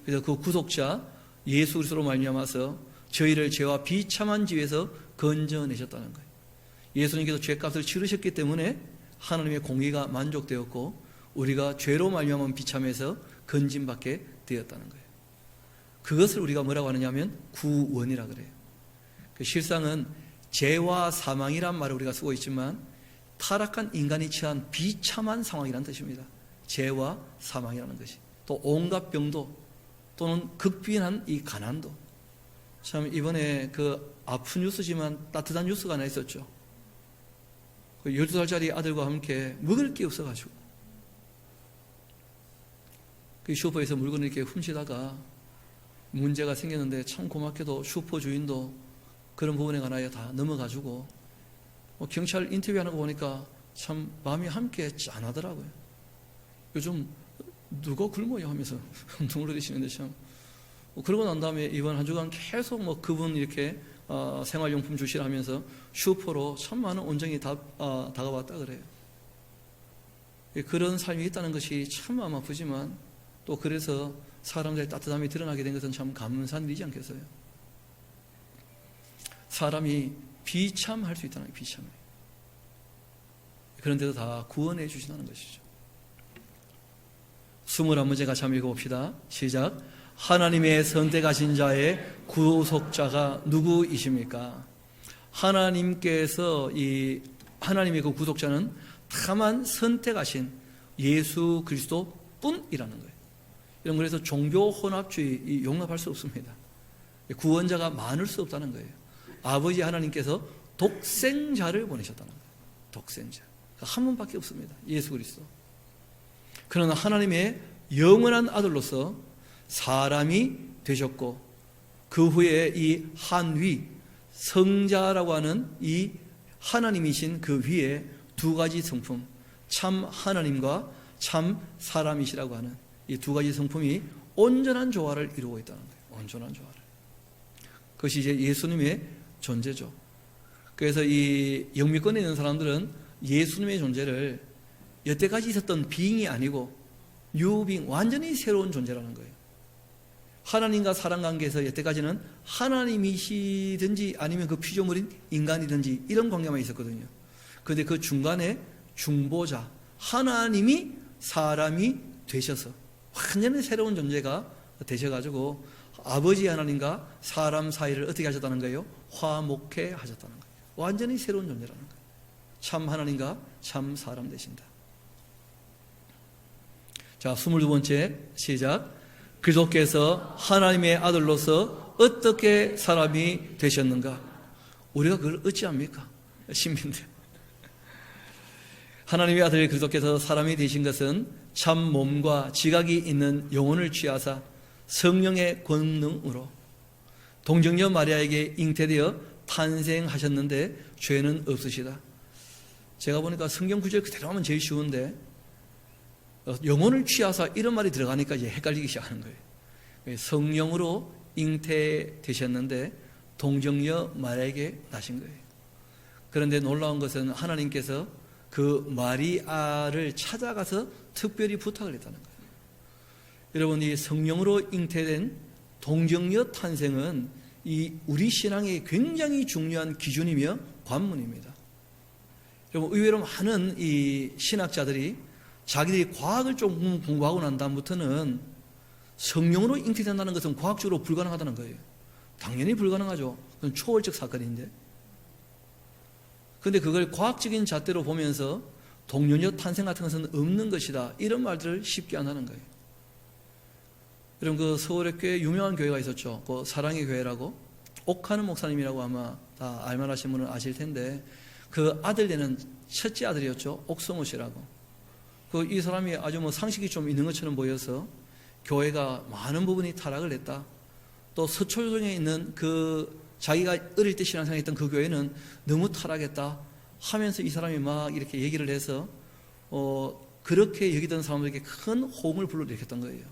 그래서 그 구속자 예수 그리스도로 말미암아서 저희를 죄와 비참한 지에서 건져내셨다는 거예요. 예수님께서 죄값을 치르셨기 때문에 하나님의 공의가 만족되었고 우리가 죄로 말미암은 비참해서 건짐받게 되었다는 거예요. 그것을 우리가 뭐라고 하느냐 하면 구원이라 그래요. 실상은 죄와 사망이란 말을 우리가 쓰고 있지만 타락한 인간이 처한 비참한 상황이라는 뜻입니다. 죄와 사망이라는 것이. 또 온갖 병도 또는 극빈한 이 가난도. 참 이번에 그 아픈 뉴스지만 따뜻한 뉴스가 하나 있었죠. 그 12살짜리 아들과 함께 먹을 게 없어가지고 그 슈퍼에서 물건을 이렇게 훔치다가 문제가 생겼는데 참 고맙게도 슈퍼 주인도 그런 부분에 관하여 다 넘어가지고 경찰 인터뷰하는 거 보니까 참 마음이 함께 짠하더라고요. 요즘 누가 굶어요 하면서 눈물 흘리시는데 참 그러고 난 다음에 이번 한 주간 계속 그분 이렇게 생활용품 주시라 하면서 슈퍼로 참 많은 온정이 다가왔다 그래요. 그런 삶이 있다는 것이 참 마음 아프지만 또 그래서 사람들의 따뜻함이 드러나게 된 것은 참 감사한 일이지 않겠어요? 사람이 비참할 수 있다는 게 비참해. 그런데도 다 구원해 주신다는 것이죠. 21문제 같이 한번 읽어봅시다. 시작. 하나님의 선택하신 자의 구속자가 누구이십니까? 하나님께서 하나님의 그 구속자는 다만 선택하신 예수 그리스도 뿐이라는 거예요. 이런 그래서 종교 혼합주의 용납할 수 없습니다. 구원자가 많을 수 없다는 거예요. 아버지 하나님께서 독생자를 보내셨다는 거예요. 독생자. 한 분밖에 없습니다. 예수 그리스도. 그러나 하나님의 영원한 아들로서 사람이 되셨고 그 후에 이 한위 성자라고 하는 이 하나님이신 그 위에 두 가지 성품, 참 하나님과 참 사람이시라고 하는 이 두 가지 성품이 온전한 조화를 이루고 있다는 거예요. 온전한 조화를. 그것이 이제 예수님의 존재죠. 그래서 이 영미권에 있는 사람들은 예수님의 존재를 여태까지 있었던 빙이 아니고 뉴빙, 완전히 새로운 존재라는 거예요. 하나님과 사람 관계에서 여태까지는 하나님이시든지 아니면 그 피조물인 인간이든지 이런 관계만 있었거든요. 그런데 그 중간에 중보자, 하나님이 사람이 되셔서 완전히 새로운 존재가 되셔가지고 아버지 하나님과 사람 사이를 어떻게 하셨다는 거예요? 화목해 하셨다는 거예요. 완전히 새로운 존재라는 거예요. 참 하나님과 참 사람 되신다. 자, 22번째 시작. 그리스도께서 하나님의 아들로서 어떻게 사람이 되셨는가? 우리가 그걸 어찌합니까? 신민들. 하나님의 아들 그리스도께서 사람이 되신 것은 참 몸과 지각이 있는 영혼을 취하사 성령의 권능으로 동정녀 마리아에게 잉태되어 탄생하셨는데 죄는 없으시다. 제가 보니까 성경 구절 그대로 하면 제일 쉬운데 영혼을 취하사 이런 말이 들어가니까 이제 헷갈리기 시작하는 거예요. 성령으로 잉태되셨는데 동정녀 마리아에게 나신 거예요. 그런데 놀라운 것은 하나님께서 그 마리아를 찾아가서 특별히 부탁을 했다는 거예요. 여러분, 이 성령으로 잉태된 동정녀 탄생은 이 우리 신앙의 굉장히 중요한 기준이며 관문입니다. 여러분, 의외로 많은 이 신학자들이 자기들이 과학을 좀 공부하고 난 다음부터는 성령으로 잉태된다는 것은 과학적으로 불가능하다는 거예요. 당연히 불가능하죠. 그건 초월적 사건인데. 그런데 그걸 과학적인 잣대로 보면서 동정녀 탄생 같은 것은 없는 것이다, 이런 말들을 쉽게 안 하는 거예요. 여러분, 그 서울에 꽤 유명한 교회가 있었죠. 그 사랑의 교회라고. 옥하는 목사님이라고 아마 다 알만하신 분은 아실 텐데 그 아들 되는 첫째 아들이었죠. 옥성호 씨라고. 이 사람이 아주 상식이 좀 있는 것처럼 보여서 교회가 많은 부분이 타락을 했다. 또 서초동에 있는 자기가 어릴 때 신앙생활했던 그 교회는 너무 타락했다 하면서 이 사람이 막 이렇게 얘기를 해서 그렇게 여기던 사람들에게 큰 호응을 불러일으켰던 거예요.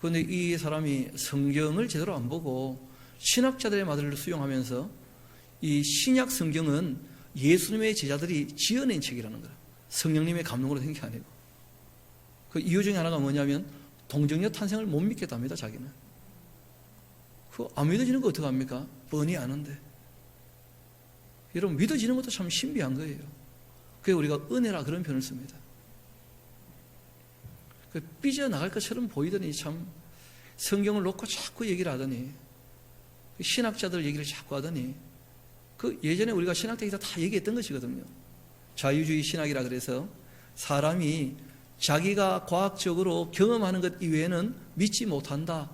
그런데 이 사람이 성경을 제대로 안 보고 신학자들의 말을 수용하면서 이 신약 성경은 예수님의 제자들이 지어낸 책이라는 거예요. 성령님의 감동으로 된 게 아니고. 그 이유 중에 하나가 뭐냐면 동정녀 탄생을 못 믿겠답니다. 자기는. 그거 안 믿어지는 거 어떡합니까? 뻔히 아는데. 여러분, 믿어지는 것도 참 신비한 거예요. 그게 우리가 은혜라 그런 표현을 씁니다. 삐져나갈 것처럼 보이더니 참 성경을 놓고 자꾸 얘기를 하더니 신학자들 얘기를 자꾸 하더니 그 예전에 우리가 신학 때에서 다 얘기했던 것이거든요. 자유주의 신학이라 그래서 사람이 자기가 과학적으로 경험하는 것 이외에는 믿지 못한다.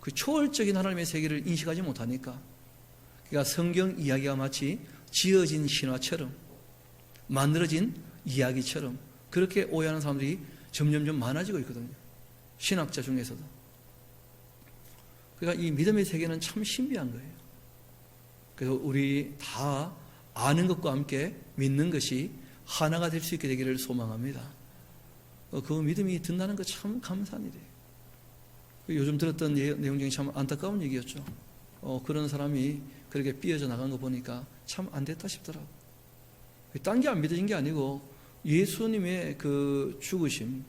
그 초월적인 하나님의 세계를 인식하지 못하니까. 그러니까 성경 이야기가 마치 지어진 신화처럼 만들어진 이야기처럼 그렇게 오해하는 사람들이 점점점 많아지고 있거든요. 신학자 중에서도. 그러니까 이 믿음의 세계는 참 신비한 거예요. 그래서 우리 다 아는 것과 함께 믿는 것이 하나가 될 수 있게 되기를 소망합니다. 그 믿음이 든다는 거 참 감사한 일이에요. 요즘 들었던 내용 중에 참 안타까운 얘기였죠. 그런 사람이 그렇게 삐어져 나간 거 보니까 참 안 됐다 싶더라고요. 딴 게 안 믿어진 게 아니고 예수님의 그 죽으심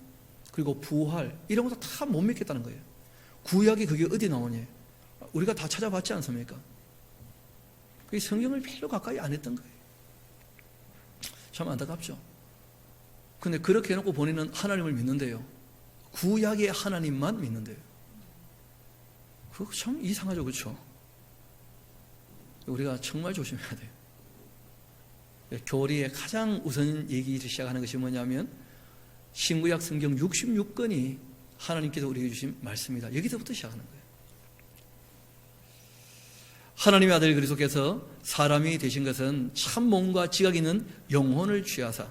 그리고 부활 이런 것도 다 못 믿겠다는 거예요. 구약이 그게 어디 나오냐? 우리가 다 찾아봤지 않습니까? 그게 성경을 별로 가까이 안 했던 거예요. 참 안타깝죠. 근데 그렇게 해놓고 본인은 하나님을 믿는데요. 구약의 하나님만 믿는데요. 그거 참 이상하죠, 그렇죠? 우리가 정말 조심해야 돼요. 교리의 가장 우선 얘기를 시작하는 것이 뭐냐면 신구약 성경 66권이 하나님께서 우리에게 주신 말씀이다. 여기서부터 시작하는 거예요. 하나님의 아들 그리스도께서 사람이 되신 것은 참 몸과 지각 있는 영혼을 취하사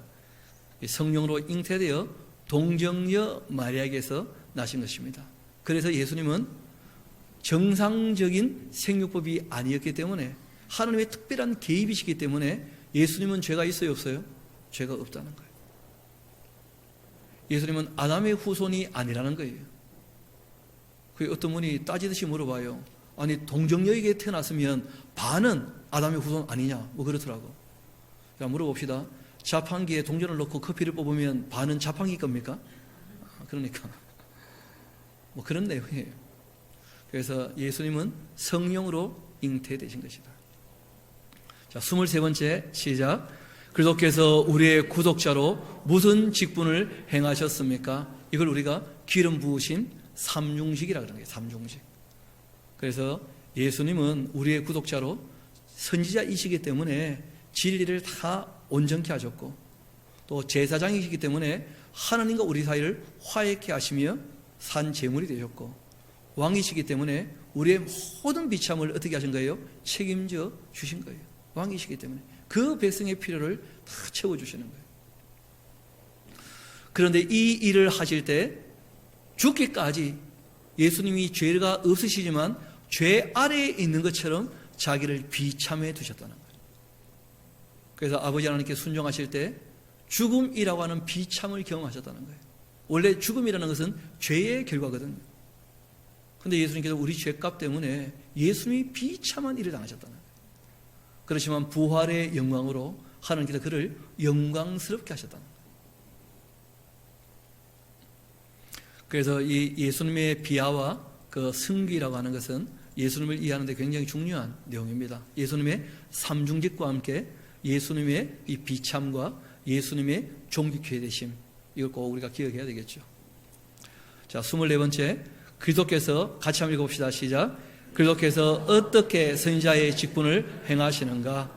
성령으로 잉태되어 동정녀 마리아에게서 나신 것입니다. 그래서 예수님은 정상적인 생육법이 아니었기 때문에 하나님의 특별한 개입이시기 때문에 예수님은 죄가 있어요, 없어요? 죄가 없다는 거예요. 예수님은 아담의 후손이 아니라는 거예요. 그 어떤 분이 따지듯이 물어봐요. 아니 동정녀에게 태어났으면 반은 아담의 후손 아니냐? 뭐 그렇더라고. 자, 물어봅시다. 자판기에 동전을 넣고 커피를 뽑으면 반은 자판기 겁니까? 그러니까 뭐 그런 내용이에요. 그래서 예수님은 성령으로 잉태되신 것이다. 자, 23번째 시작. 그리스도께서 우리의 구속자로 무슨 직분을 행하셨습니까? 이걸 우리가 기름 부으신 삼중식이라 그러는 거예요. 삼중식. 그래서 예수님은 우리의 구속자로 선지자이시기 때문에 진리를 다 온전케 하셨고 또 제사장이시기 때문에 하나님과 우리 사이를 화해케 하시며 산 제물이 되셨고 왕이시기 때문에 우리의 모든 비참을 어떻게 하신 거예요? 책임져 주신 거예요. 왕이시기 때문에 그 백성의 필요를 다 채워주시는 거예요. 그런데 이 일을 하실 때 죽기까지 예수님이 죄가 없으시지만 죄 아래에 있는 것처럼 자기를 비참해 두셨다는 거예요. 그래서 아버지 하나님께 순종하실 때 죽음이라고 하는 비참을 경험하셨다는 거예요. 원래 죽음이라는 것은 죄의 결과거든요. 그런데 예수님께서 우리 죄값 때문에 예수님이 비참한 일을 당하셨다는 거예요. 그렇지만 부활의 영광으로 하나님께서 그를 영광스럽게 하셨다는 거예요. 그래서 이 예수님의 비하와 그 승기라고 하는 것은 예수님을 이해하는 데 굉장히 중요한 내용입니다. 예수님의 삼중직과 함께 예수님의 이 비참과 예수님의 종기케 되심, 이걸 꼭 우리가 기억해야 되겠죠. 자, 24번째 그리스도께서 같이 한번 읽어봅시다. 시작. 그리스도께서 어떻게 선지자의 직분을 행하시는가?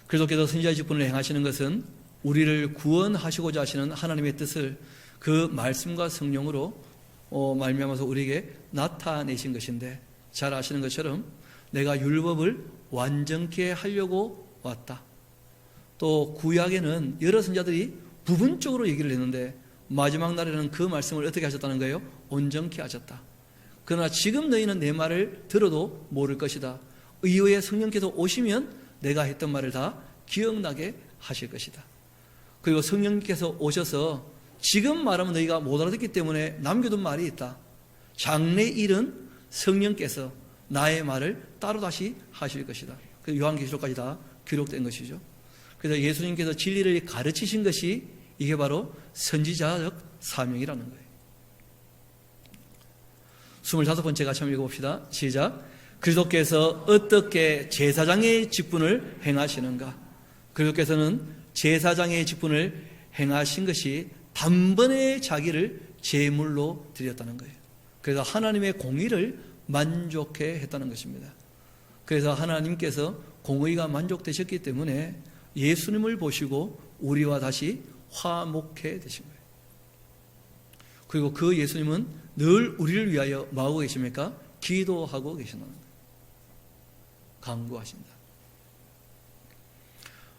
그리스도께서 선지자의 직분을 행하시는 것은 우리를 구원하시고자 하시는 하나님의 뜻을 그 말씀과 성령으로 말미암아서 우리에게 나타내신 것인데, 잘 아시는 것처럼 내가 율법을 완전케 하려고 왔다. 또 구약에는 여러 선지자들이 부분적으로 얘기를 했는데 마지막 날에는 그 말씀을 어떻게 하셨다는 거예요? 온전케 하셨다. 그러나 지금 너희는 내 말을 들어도 모를 것이다. 이후에 성령께서 오시면 내가 했던 말을 다 기억나게 하실 것이다. 그리고 성령께서 오셔서 지금 말하면 너희가 못 알아듣기 때문에 남겨둔 말이 있다. 장래일은 성령께서 나의 말을 따로 다시 하실 것이다. 그 요한계시록까지 다 기록된 것이죠. 그래서 예수님께서 진리를 가르치신 것이 이게 바로 선지자적 사명이라는 거예요. 25번째 같이 한번 읽어봅시다. 시작. 그리스도께서 어떻게 제사장의 직분을 행하시는가? 그리스도께서는 제사장의 직분을 행하신 것이 단번에 자기를 제물로 드렸다는 거예요. 그래서 하나님의 공의를 만족해 했다는 것입니다. 그래서 하나님께서 공의가 만족되셨기 때문에 예수님을 보시고 우리와 다시 화목해 되신 거예요. 그리고 그 예수님은 늘 우리를 위하여 뭐하고 계십니까? 기도하고 계신다는 거예요. 간구하신다.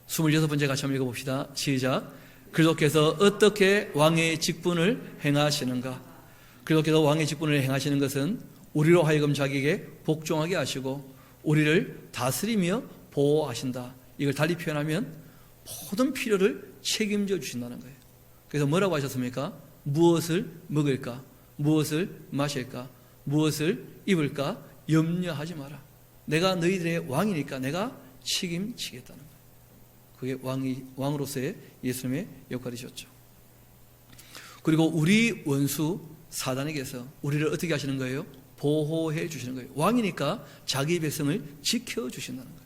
26번째 같이 한번 읽어봅시다. 시작. 그리스도께서 어떻게 왕의 직분을 행하시는가? 그리스도께서 왕의 직분을 행하시는 것은 우리로 하여금 자기에게 복종하게 하시고 우리를 다스리며 보호하신다. 이걸 달리 표현하면 모든 필요를 책임져 주신다는 거예요. 그래서 뭐라고 하셨습니까? 무엇을 먹을까? 무엇을 마실까? 무엇을 입을까? 염려하지 마라. 내가 너희들의 왕이니까 내가 책임지겠다는 거예요. 그게 왕으로서의 예수님의 역할이셨죠. 그리고 우리 원수 사단에게서 우리를 어떻게 하시는 거예요? 보호해 주시는 거예요. 왕이니까 자기 백성을 지켜주신다는 거예요.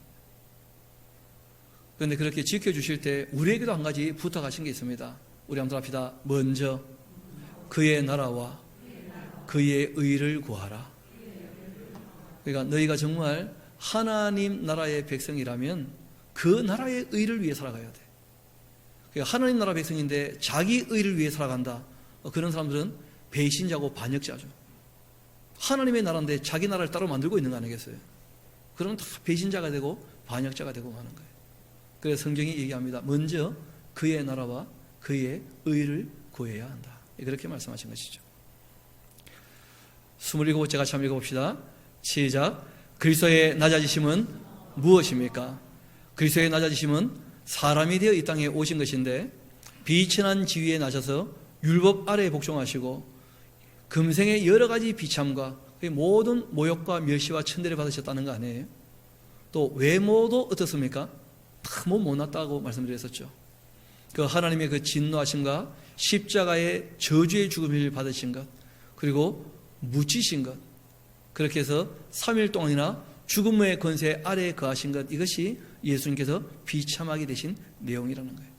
그런데 그렇게 지켜주실 때 우리에게도 한 가지 부탁하신 게 있습니다. 우리 한번 합시다. 먼저 그의 나라와 그의 의를 구하라. 그러니까 너희가 정말 하나님 나라의 백성이라면 그 나라의 의를 위해 살아가야 돼. 그러니까 하나님 나라 백성인데 자기 의를 위해 살아간다. 그런 사람들은 배신자고 반역자죠. 하나님의 나라인데 자기 나라를 따로 만들고 있는 거 아니겠어요? 그러면 다 배신자가 되고 반역자가 되고 하는 거예요. 그래서 성경이 얘기합니다. 먼저 그의 나라와 그의 의를 구해야 한다. 그렇게 말씀하신 것이죠. 27번째 같이 한번 읽어봅시다. 시작. 그리스도의 낮아지심은 무엇입니까? 그리스도의 낮아지심은 사람이 되어 이 땅에 오신 것인데 비천한 지위에 나셔서 율법 아래에 복종하시고 금생의 여러 가지 비참과 모든 모욕과 멸시와 천대를 받으셨다는 거 아니에요? 또 외모도 어떻습니까? 다 못났다고 말씀드렸었죠. 그 하나님의 그 진노하심과 십자가의 저주의 죽음을 받으신 것, 그리고 묻히신 것, 그렇게 해서 3일 동안이나 죽음의 권세 아래에 거하신 것, 이것이 예수님께서 비참하게 되신 내용이라는 거예요.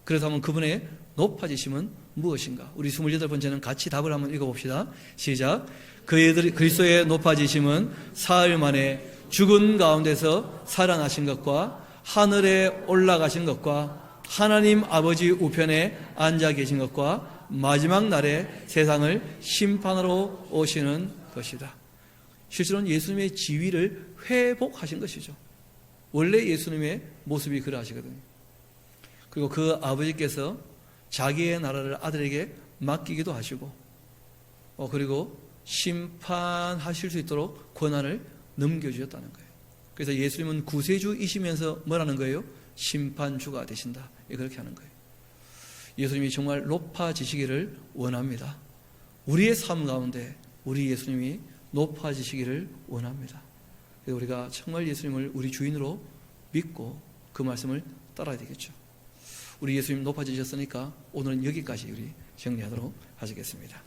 그래서 한번 그분의 높아지심은 무엇인가? 우리 28번째는 같이 답을 한번 읽어봅시다. 시작. 그리스도의 높아지심은 사흘 만에 죽은 가운데서 살아나신 것과 하늘에 올라가신 것과 하나님 아버지 우편에 앉아 계신 것과 마지막 날에 세상을 심판하러 오시는 것이다. 실제로는 예수님의 지위를 회복하신 것이죠. 원래 예수님의 모습이 그러하시거든요. 그리고 그 아버지께서 자기의 나라를 아들에게 맡기기도 하시고 그리고 심판하실 수 있도록 권한을 넘겨주셨다는 거예요. 그래서 예수님은 구세주이시면서 뭐라는 거예요? 심판주가 되신다. 그렇게 하는 거예요. 예수님이 정말 높아지시기를 원합니다. 우리의 삶 가운데 우리 예수님이 높아지시기를 원합니다. 그래서 우리가 정말 예수님을 우리 주인으로 믿고 그 말씀을 따라야 되겠죠. 우리 예수님 높아지셨으니까 오늘은 여기까지 우리 정리하도록 하시겠습니다.